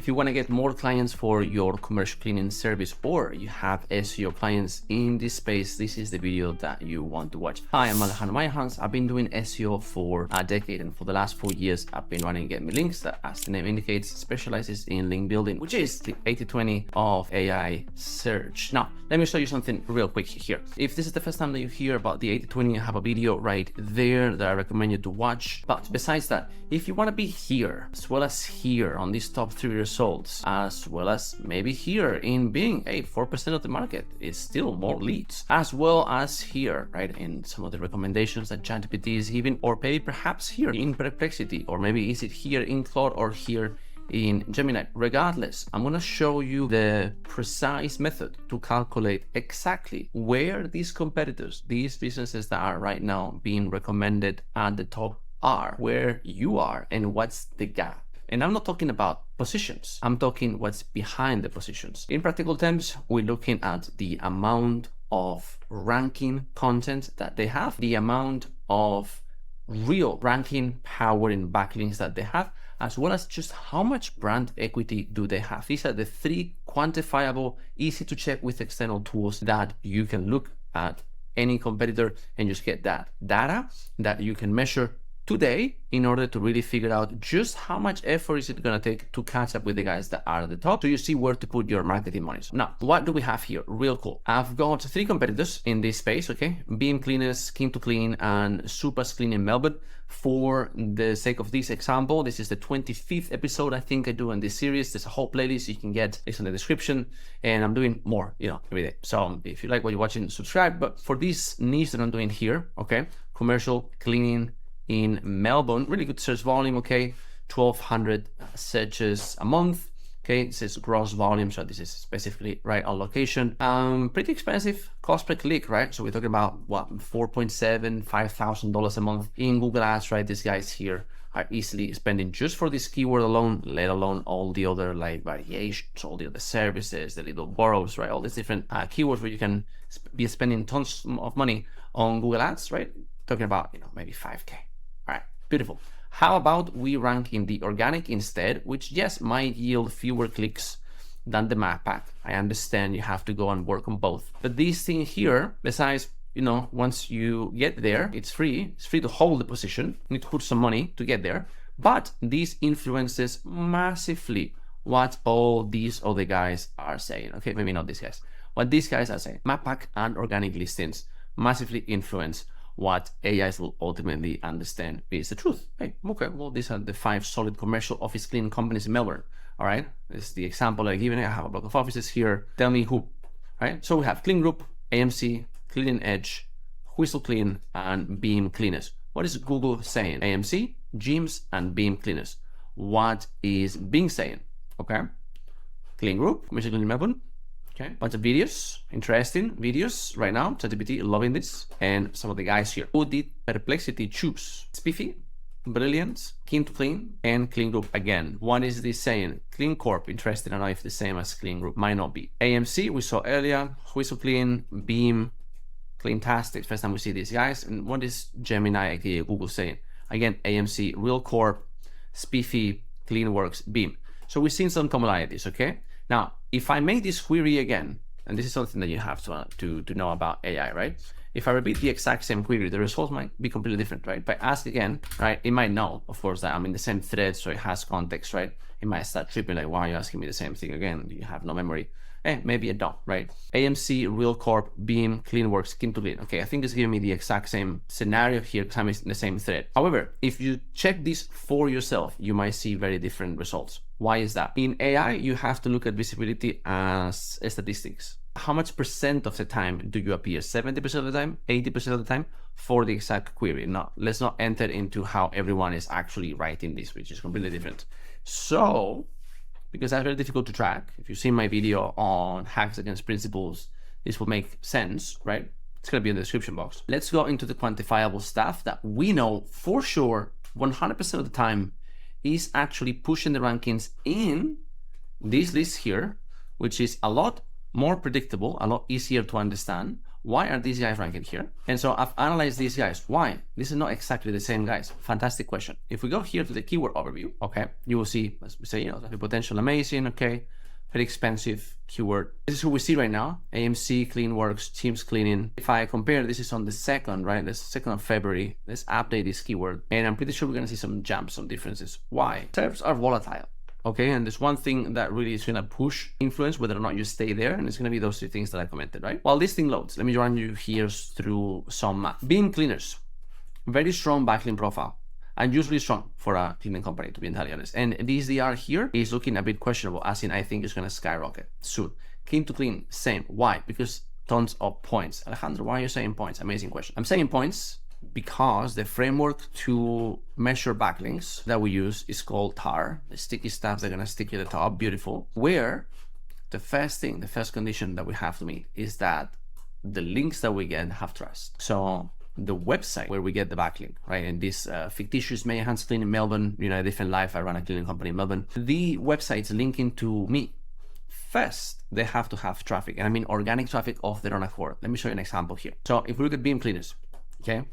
If you want to get more clients for your commercial cleaning service, or you have SEO clients in this space, this is the video that you want to watch. Hi, I'm Alejandro Mayhans. I've been doing SEO for a decade, and for the last 4 years, I've been running GetMeLinks that, as the name indicates, specializes in link building, which is the 80-20 of AI search. Now, let me show you something real quick here. If this is the first time that you hear about the 80-20, I have a video right there that I recommend you to watch. But besides that, if you want to be here, as well as here on these top 3 results, as well as maybe here in being 4% of the market is still more leads, as well as here, right, in some of the recommendations that ChatGPT is giving, or maybe perhaps here in Perplexity, or maybe is it here in Claude or here in Gemini. Regardless, I'm going to show you the precise method to calculate exactly where these competitors, these businesses that are right now being recommended at the top are, where you are, and what's the gap. And I'm not talking about positions, I'm talking what's behind the positions. In practical terms, we're looking at the amount of ranking content that they have, the amount of real ranking power in backlinks that they have, as well as just how much brand equity do they have. These are the 3 quantifiable, easy to check with external tools that you can look at any competitor and just get that data that you can measure today in order to really figure out just how much effort is it going to take to catch up with the guys that are at the top, so you see where to put your marketing money. Now, what do we have here? Real cool. I've got 3 competitors in this space, okay? Beam Cleaners, Keen to Clean, and Supas Clean in Melbourne. For the sake of this example, this is the 25th episode I think I do in this series. There's a whole playlist you can get, it's in the description, and I'm doing more, every day. So if you like what you're watching, subscribe. But for this niche that I'm doing here, okay, commercial cleaning in Melbourne, really good search volume, okay, 1,200 searches a month, okay, this is gross volume, so this is specifically right on location. Pretty expensive cost per click, right? So we're talking about what, $4,700, $5,000 a month in Google Ads, right? These guys here are easily spending just for this keyword alone, let alone all the other like variations, all the other services, the little boroughs, right? All these different keywords where you can be spending tons of money on Google Ads, right? Talking about, maybe 5K. All right, beautiful. How about we rank in the organic instead, which yes, might yield fewer clicks than the map pack. I understand you have to go and work on both. But this thing here, besides, once you get there, it's free. It's free to hold the position. You need to put some money to get there. But this influences massively what all these other guys are saying. Okay, maybe not these guys. What these guys are saying. Map pack and organic listings massively influence what AIs will ultimately understand is the truth. Hey, okay, well, these are the 5 solid commercial office cleaning companies in Melbourne. All right, this is the example I'm giving. I have a block of offices here. Tell me who. All right, so we have Clean Group, AMC, Clean Edge, Whistle Clean, and Beam Cleaners. What is Google saying? AMC, gyms, and Beam Cleaners. What is Bing saying? Okay, Clean Group, commercial cleaning Melbourne. Okay, bunch of videos, interesting videos right now. ChatGPT loving this, and some of the guys here. Who did Perplexity choose? Spiffy, Brilliant, Keen to Clean, and Clean Group again. What is this saying? Clean Corp, interested. I don't know if the same as Clean Group, might not be. AMC, we saw earlier. Whistle Clean, Beam, Cleantastic. First time we see these guys. And what is Gemini, aka Google, saying? Again, AMC, Real Corp, Spiffy, Cleanworks, Beam. So we've seen some commonalities, okay? Now, if I make this query again, and this is something that you have to know about AI, right? If I repeat the exact same query, the results might be completely different, right? But ask again, right? It might know, of course, that I'm in the same thread, so it has context, right? It might start tripping, like, why are you asking me the same thing again? You have no memory. Maybe I don't, right? AMC, Real Corp, Beam, Cleanworks, Keen to Clean. Okay, I think it's giving me the exact same scenario here because I'm in the same thread. However, if you check this for yourself, you might see very different results. Why is that? In AI, you have to look at visibility as statistics. How much percent of the time do you appear? 70% of the time, 80% of the time for the exact query. Now, let's not enter into how everyone is actually writing this, which is completely different. So, because that's very difficult to track. If you've seen my video on hacks against principles, this will make sense, right? It's going to be in the description box. Let's go into the quantifiable stuff that we know for sure 100% of the time is actually pushing the rankings in this list here, which is a lot more predictable, a lot easier to understand, Why are these guys ranking here? And so I've analyzed these guys. Why? This is not exactly the same guys. Fantastic question. If we go here to the keyword overview, okay, you will see, as we say, the potential amazing, okay, very expensive keyword. This is who we see right now. AMC, Clean Works, Teams Cleaning. If I compare, this is on the 2nd, right? The 2nd of February. Let's update this keyword. And I'm pretty sure we're going to see some jumps, some differences. Why? Terms are volatile. Okay, and there's one thing that really is going to push influence whether or not you stay there, and it's going to be those 2 things that I commented, right? While this thing loads, let me run you here through some math. Beam cleaners, very strong backlink profile. Unusually strong for a cleaning company, to be entirely honest. And this DR here is looking a bit questionable, as in I think it's going to skyrocket soon. Keen to clean, same. Why? Because tons of points. Alejandro, why are you saying points? Amazing question. I'm saying points because the framework to measure backlinks that we use is called TAR. The sticky stuff they're going to stick at the top, beautiful. Where the first thing, the first condition that we have to meet is that the links that we get have trust. So the website where we get the backlink, right? And this fictitious May Hands Clean in Melbourne, a different life. I run a cleaning company in Melbourne. The website's linking to me. First, they have to have traffic, and I mean organic traffic of their own accord. Let me show you an example here. So if we look at Beam Cleaners, okay,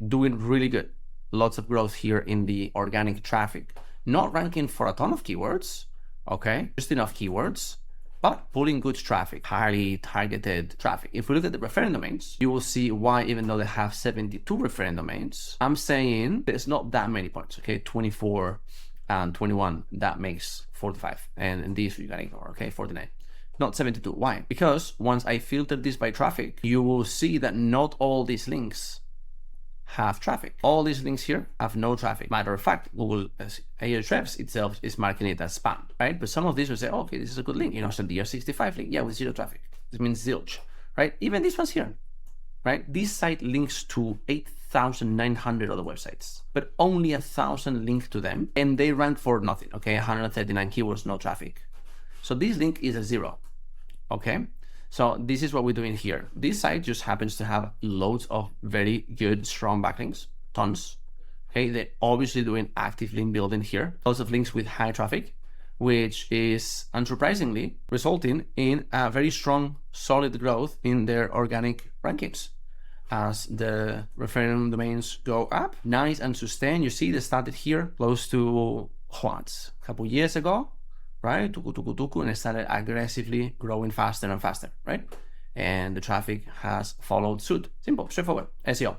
doing really good. Lots of growth here in the organic traffic. Not ranking for a ton of keywords, okay, just enough keywords, but pulling good traffic, highly targeted traffic. If we look at the referring domains, you will see why, even though they have 72 referring domains, I'm saying there's not that many points, okay? 24 and 21, that makes 45. And these you gotta ignore, okay? 49, not 72. Why? Because once I filter this by traffic, you will see that not all these links have traffic. All these links here have no traffic. Matter of fact, Google Ahrefs itself is marking it as spam, right? But some of these will say, okay, this is a good link. So the DR65 link, yeah, with 0 traffic. This means zilch, right? Even these ones here, right? This site links to 8,900 other websites, but only 1,000 link to them, and they rank for nothing, okay? 139 keywords, no traffic. So this link is a 0, okay? So this is what we're doing here. This site just happens to have loads of very good, strong backlinks, tons. Okay, they're obviously doing active link building here. Lots of links with high traffic, which is unsurprisingly resulting in a very strong, solid growth in their organic rankings. As the referring domains go up, nice and sustained. You see they started here close to what? A couple years ago, right? And it started aggressively growing faster and faster, right? And the traffic has followed suit. Simple, straightforward, SEO.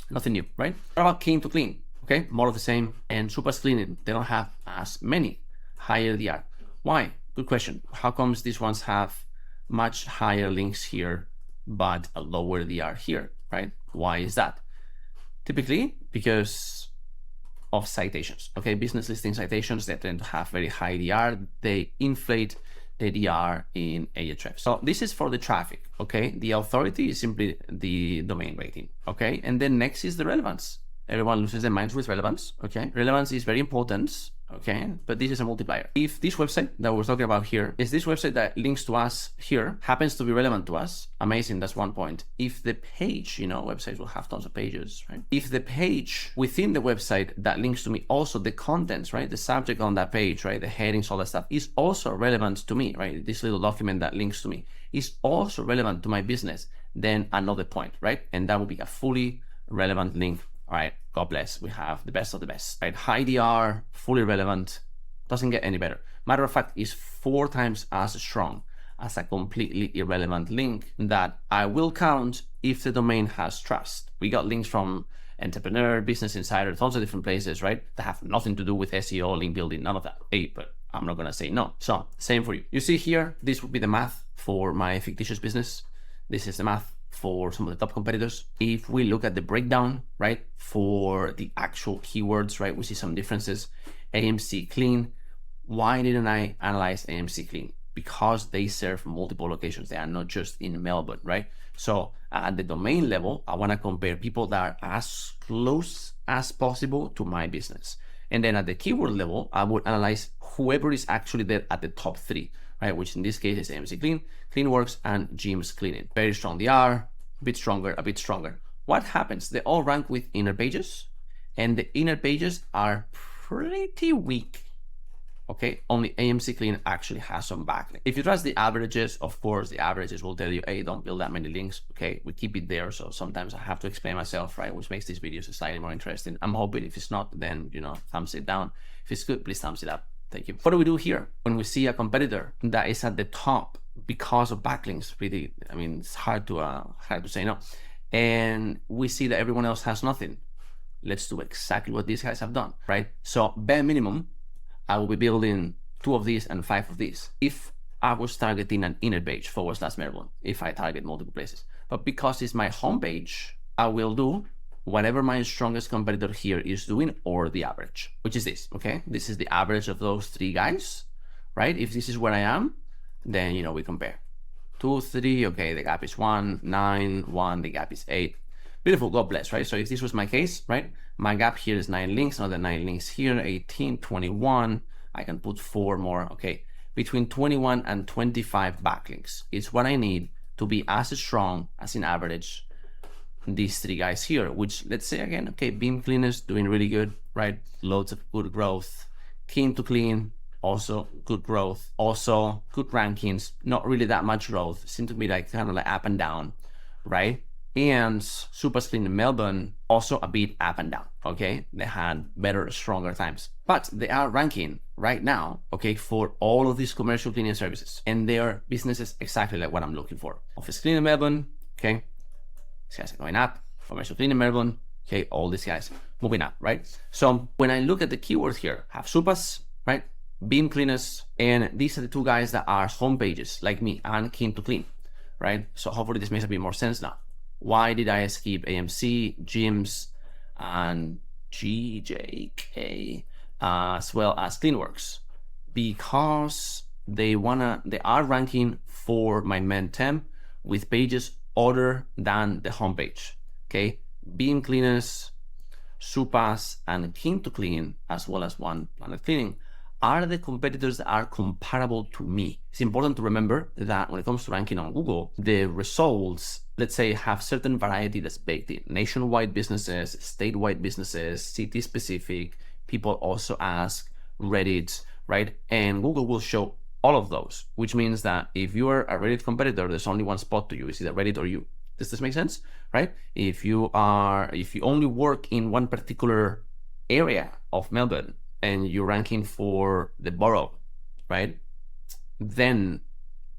Nothing new, right? What about Keen to Clean? Okay, more of the same. And Super Cleaning, they don't have as many higher DR. Why? Good question. How comes these ones have much higher links here, but a lower DR here, right? Why is that? Typically, because of citations, okay? Business listing citations, they tend to have very high DR. They inflate the DR in Ahrefs. So this is for the traffic, okay? The authority is simply the domain rating, okay? And then next is the relevance. Everyone loses their minds with relevance, okay? Relevance is very important, okay? But this is a multiplier. If this website that we're talking about here is this website that links to us here, happens to be relevant to us, amazing, that's 1 point. If the page, websites will have tons of pages, right? If the page within the website that links to me, also the contents, right? The subject on that page, right? The headings, all that stuff is also relevant to me, right? This little document that links to me is also relevant to my business, then another point, right? And that will be a fully relevant link. All right, God bless. We have the best of the best, right? High DR, fully relevant, doesn't get any better. Matter of fact, is 4 times as strong as a completely irrelevant link that I will count if the domain has trust. We got links from Entrepreneur, Business Insider, tons of different places, right? That have nothing to do with SEO, link building, none of that. Hey, but I'm not gonna say no. So same for you. You see here, this would be the math for my fictitious business. This is the math for some of the top competitors. If we look at the breakdown, right, for the actual keywords, right, we see some differences. AMC Clean. Why didn't I analyze AMC Clean? Because they serve multiple locations. They are not just in Melbourne, right? So at the domain level, I want to compare people that are as close as possible to my business. And then at the keyword level, I would analyze whoever is actually there at the top 3, right? Which in this case is AMC Clean, CleanWorks, and Jim's Cleaning. Very strong DR, a bit stronger, a bit stronger. What happens? They all rank with inner pages, and the inner pages are pretty weak. Okay, only AMC Clean actually has some backlink. If you trust the averages, of course, the averages will tell you, hey, don't build that many links. Okay, we keep it there. So sometimes I have to explain myself, right? Which makes these videos slightly more interesting. I'm hoping if it's not, then, thumbs it down. If it's good, please thumbs it up. Thank you. What do we do here when we see a competitor that is at the top because of backlinks? Really, I mean, it's hard to say no. And we see that everyone else has nothing. Let's do exactly what these guys have done, right? So bare minimum, I will be building 2 of these and 5 of these if I was targeting an inner page / Melbourne, if I target multiple places. But because it's my homepage, I will do whatever my strongest competitor here is doing, or the average, which is this, okay? This is the average of those 3 guys, right? If this is where I am, then, we compare. 2, 3, okay, the gap is 1, 9, 1, the gap is 8. Beautiful, God bless, right? So if this was my case, right? My gap here is 9 links, another 9 links here, 18, 21. I can put 4 more, okay? Between 21 and 25 backlinks is what I need to be as strong as in average these 3 guys here, which let's say again, okay, beam cleaners doing really good, right? Loads of good growth. Keen to clean, also good growth, also good rankings, not really that much growth, seem to be like kind of like up and down, right? And Super Clean in Melbourne, also a bit up and down, okay? They had better, stronger times. But they are ranking right now, okay, for all of these commercial cleaning services. And their businesses exactly like what I'm looking for. Office Clean in Melbourne, okay? These guys are going up. Commercial Clean in Melbourne, okay? All these guys moving up, right? So when I look at the keywords here, have Supas, right? Beam cleaners, and these are the 2 guys that are home pages like me and Keen to Clean, right? So hopefully this makes a bit more sense now. Why did I skip AMC, Gyms, and GJK, as well as Cleanworks? Because they are ranking for my main temp with pages other than the homepage. Okay, Beam Cleaners, Supas, and Keen to Clean, as well as One Planet Cleaning, are the competitors that are comparable to me. It's important to remember that when it comes to ranking on Google, the results, let's say, have certain variety that's baked in. Nationwide businesses, statewide businesses, city-specific, people also ask, Reddit, right? And Google will show all of those, which means that if you are a Reddit competitor, there's only one spot to you. It's either Reddit or you. Does this make sense, right? If you only work in one particular area of Melbourne, and you're ranking for the borough, right? Then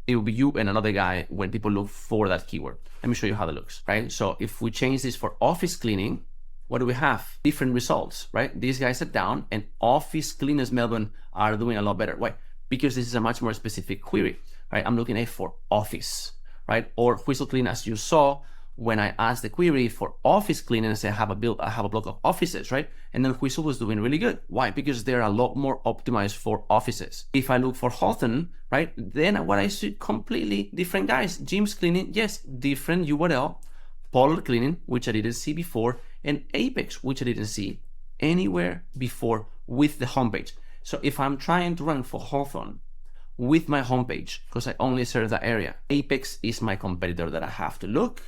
it will be you and another guy when people look for that keyword. Let me show you how that looks, right? So if we change this for office cleaning, what do we have? Different results, right? These guys are down, and office cleaners Melbourne are doing a lot better. Why? Because this is a much more specific query, right? I'm looking at for office, right? Or whistle clean, as you saw, when I asked the query for office cleaning and say I have a block of offices, right? And then Whistle was doing really good. Why? Because they're a lot more optimized for offices. If I look for Hawthorne, right, then what I see completely different guys. Gyms cleaning, yes, different URL. Polar cleaning, which I didn't see before, and Apex, which I didn't see anywhere before with the homepage. So if I'm trying to rank for Hawthorne with my homepage, because I only serve that area, Apex is my competitor that I have to look.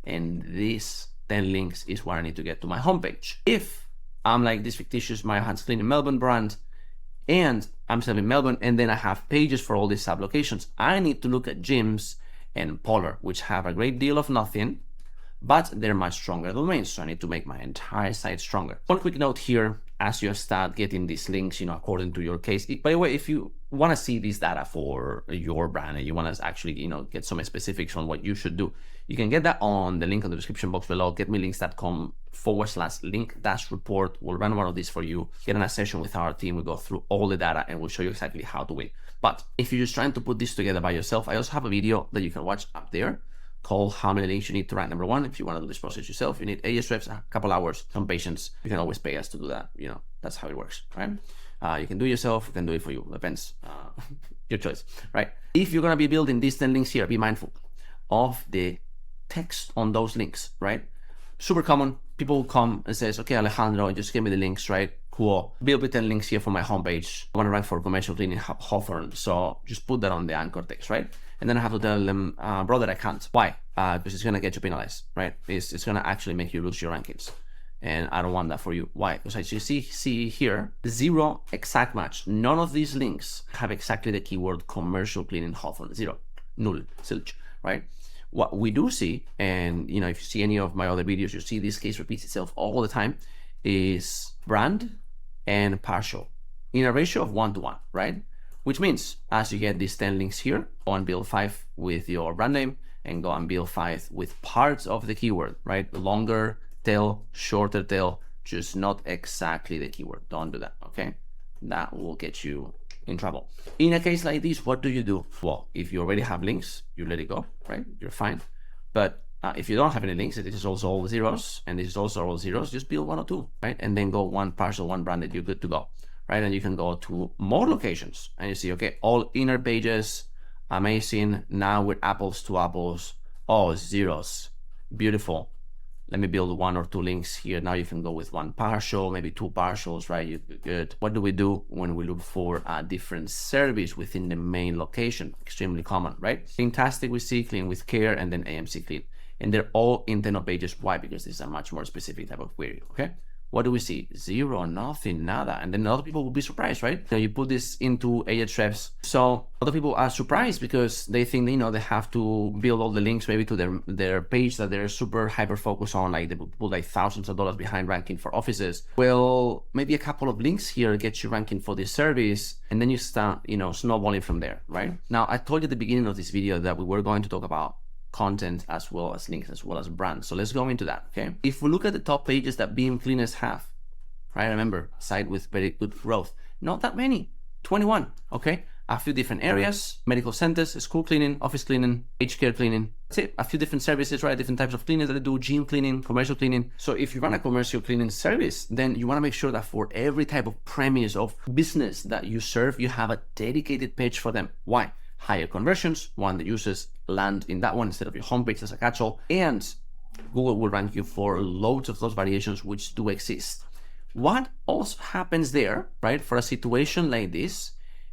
And this 10 links is where I need to get to my homepage. If I'm like this fictitious My Hands Clean in Melbourne brand, and I'm selling Melbourne, and then I have pages for all these sub locations, I need to look at Gyms and Polar, which have a great deal of nothing, but they're much stronger domains. So I need to make my entire site stronger. One quick note here, as you start getting these links, according to your case. By the way, if you want to see this data for your brand and you want to actually, get some specifics on what you should do, you can get that on the link in the description box below, getmelinks.com/link-report. We'll run one of these for you, get in a session with our team, we'll go through all the data and we'll show you exactly how to win. But if you're just trying to put this together by yourself, I also have a video that you can watch up there called How Many Links You Need to Rank Number One. If you want to do this process yourself, you need AS reps, a couple hours, some patience. You can always pay us to do that. That's how it works, right? You can do it yourself, you can do it for you. Depends. Your choice, right? If you're going to be building these 10 links here, be mindful of the text on those links, right? Super common. People will come and says, okay, Alejandro, just give me the links, right? Cool. Build with 10 links here for my homepage. I want to rank for commercial cleaning Hawthorne. So just put that on the anchor text, right? And then I have to tell them, brother, I can't. Why? Because it's going to get you penalized, right? It's going to actually make you lose your rankings. And I don't want that for you. Why? Because as you see here, 0 exact match. None of these links have exactly the keyword commercial cleaning Hawthorne. 0, null, zilch, right? What we do see, and if you see any of my other videos, you see this case repeats itself all the time, is brand and partial in a ratio of 1:1, right? Which means as you get these 10 links here, go and build 5 with your brand name and go and build 5 with parts of the keyword, right? Longer tail, shorter tail, just not exactly the keyword. Don't do that, okay? That will get you in trouble. In a case like this, what do you do? Well, if you already have links, you let it go, right? You're fine. But if you don't have any links, this is also all zeros, and this is also all zeros, just build 1 or 2, right? And then go 1 partial, 1 branded, you're good to go, right? And you can go to more locations and you see, okay, all inner pages, amazing. Now with apples to apples, oh, zeros, beautiful. Let me build 1 or 2 links here. Now you can go with 1 partial, maybe 2 partials, right? You're good. What do we do when we look for a different service within the main location? Extremely common, right? Fantastic, we see clean with care, and then AMC clean. And they're all internal pages. Why? Because this is a much more specific type of query, okay? What do we see? 0, nothing, nada. And then other people will be surprised, right? You put this into Ahrefs. So other people are surprised because they think, they have to build all the links maybe to their page that they're super hyper focused on, like they put like thousands of dollars behind ranking for offices. Well, maybe a couple of links here get you ranking for this service, and then you start, snowballing from there, right? Now, I told you at the beginning of this video that we were going to talk about content as well as links as well as brands. So let's go into that, okay? If we look at the top pages that Beam cleaners have, right? Remember, site with very good growth. Not that many, 21, okay? A few different areas, medical centers, school cleaning, office cleaning, aged care cleaning. That's it. A few different services, right? Different types of cleaning that they do, gym cleaning, commercial cleaning. So if you run a commercial cleaning service, then you want to make sure that for every type of premise of business that you serve, you have a dedicated page for them. Why? Higher conversions, one that users land in that one instead of your homepage as a catch-all, and Google will rank you for loads of those variations which do exist. What also happens there, right, for a situation like this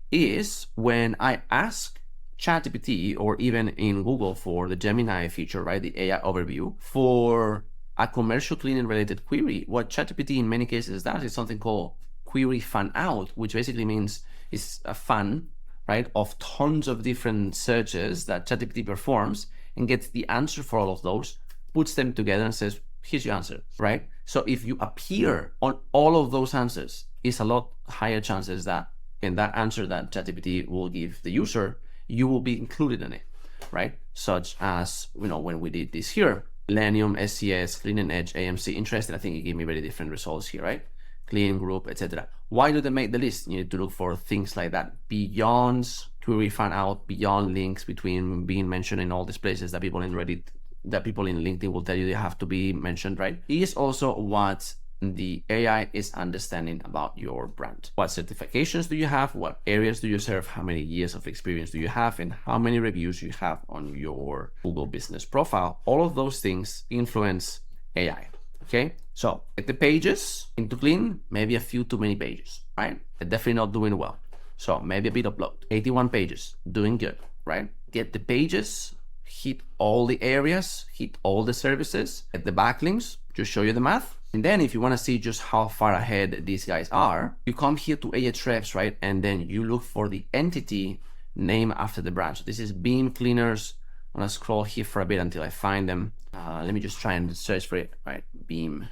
is when I ask ChatGPT or even in Google for the Gemini feature, right, the AI overview for a commercial cleaning related query, what ChatGPT in many cases does is something called query fan out, which basically means it's a fan, right, of tons of different searches that ChatGPT performs and gets the answer for all of those, puts them together and says, here's your answer, right? So if you appear on all of those answers, it's a lot higher chances that in that answer that ChatGPT will give the user, you will be included in it, right? Such as, when we did this here, Selenium, SCS, Clean & Edge, AMC, interesting. I think it gave me very different results here, right? Clean group, etc. Why do they make the list? You need to look for things like that beyond query fan out, beyond links between being mentioned in all these places that people in Reddit, that people in LinkedIn will tell you they have to be mentioned, right? Is also what the AI is understanding about your brand. What certifications do you have? What areas do you serve? How many years of experience do you have? And how many reviews you have on your Google business profile? All of those things influence AI. Okay, so get the pages into clean, maybe a few too many pages, right? They're definitely not doing well. So maybe a bit of bloat. 81 pages, doing good, right? Get the pages, hit all the areas, hit all the services, get the backlinks, just show you the math. And then if you want to see just how far ahead these guys are, you come here to Ahrefs, right? And then you look for the entity name after the brand. So this is Beam Cleaners. I'm gonna scroll here for a bit until I find them. Let me just try and search for it, right? Beam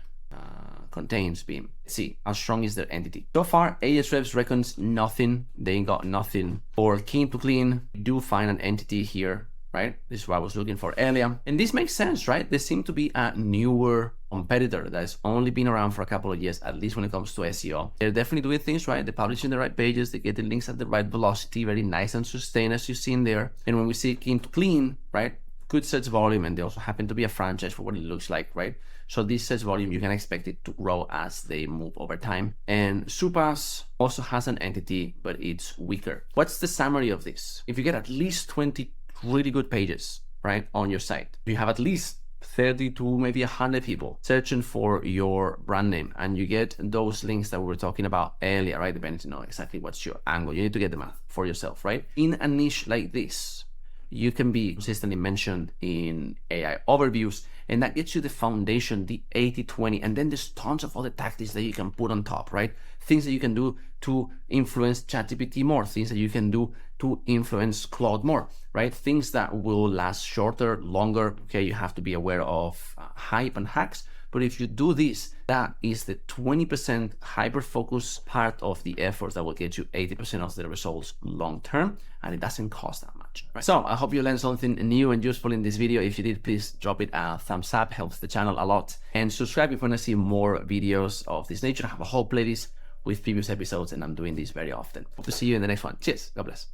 contains Beam. Let's see how strong is their entity. So far, Ahrefs reckons nothing. They ain't got nothing. For keen to clean, you do find an entity here, right? This is what I was looking for earlier. And this makes sense, right? They seem to be a newer competitor that's only been around for a couple of years, at least when it comes to SEO. They're definitely doing things right. They're publishing the right pages. They get the links at the right velocity, very nice and sustained as you've seen there. And when we see keen to clean, right? Good search volume, and they also happen to be a franchise for what it looks like, right? So this search volume, you can expect it to grow as they move over time. And Supas also has an entity, but it's weaker. What's the summary of this? If you get at least 20 really good pages, right, on your site, you have at least 30 to maybe 100 people searching for your brand name, and you get those links that we were talking about earlier, right? Depending on exactly what's your angle. You need to get the math for yourself, right? In a niche like this, you can be consistently mentioned in AI overviews, and that gets you the foundation, the 80-20, and then there's tons of other tactics that you can put on top, right? Things that you can do to influence ChatGPT more, things that you can do to influence Claude more, right? Things that will last shorter, longer. Okay, you have to be aware of hype and hacks. But if you do this, that is the 20% hyper-focus part of the effort that will get you 80% of the results long-term, and it doesn't cost that much. Right? So I hope you learned something new and useful in this video. If you did, please drop it a thumbs up, helps the channel a lot. And subscribe if you want to see more videos of this nature. I have a whole playlist with previous episodes, and I'm doing this very often. Hope to see you in the next one. Cheers. God bless.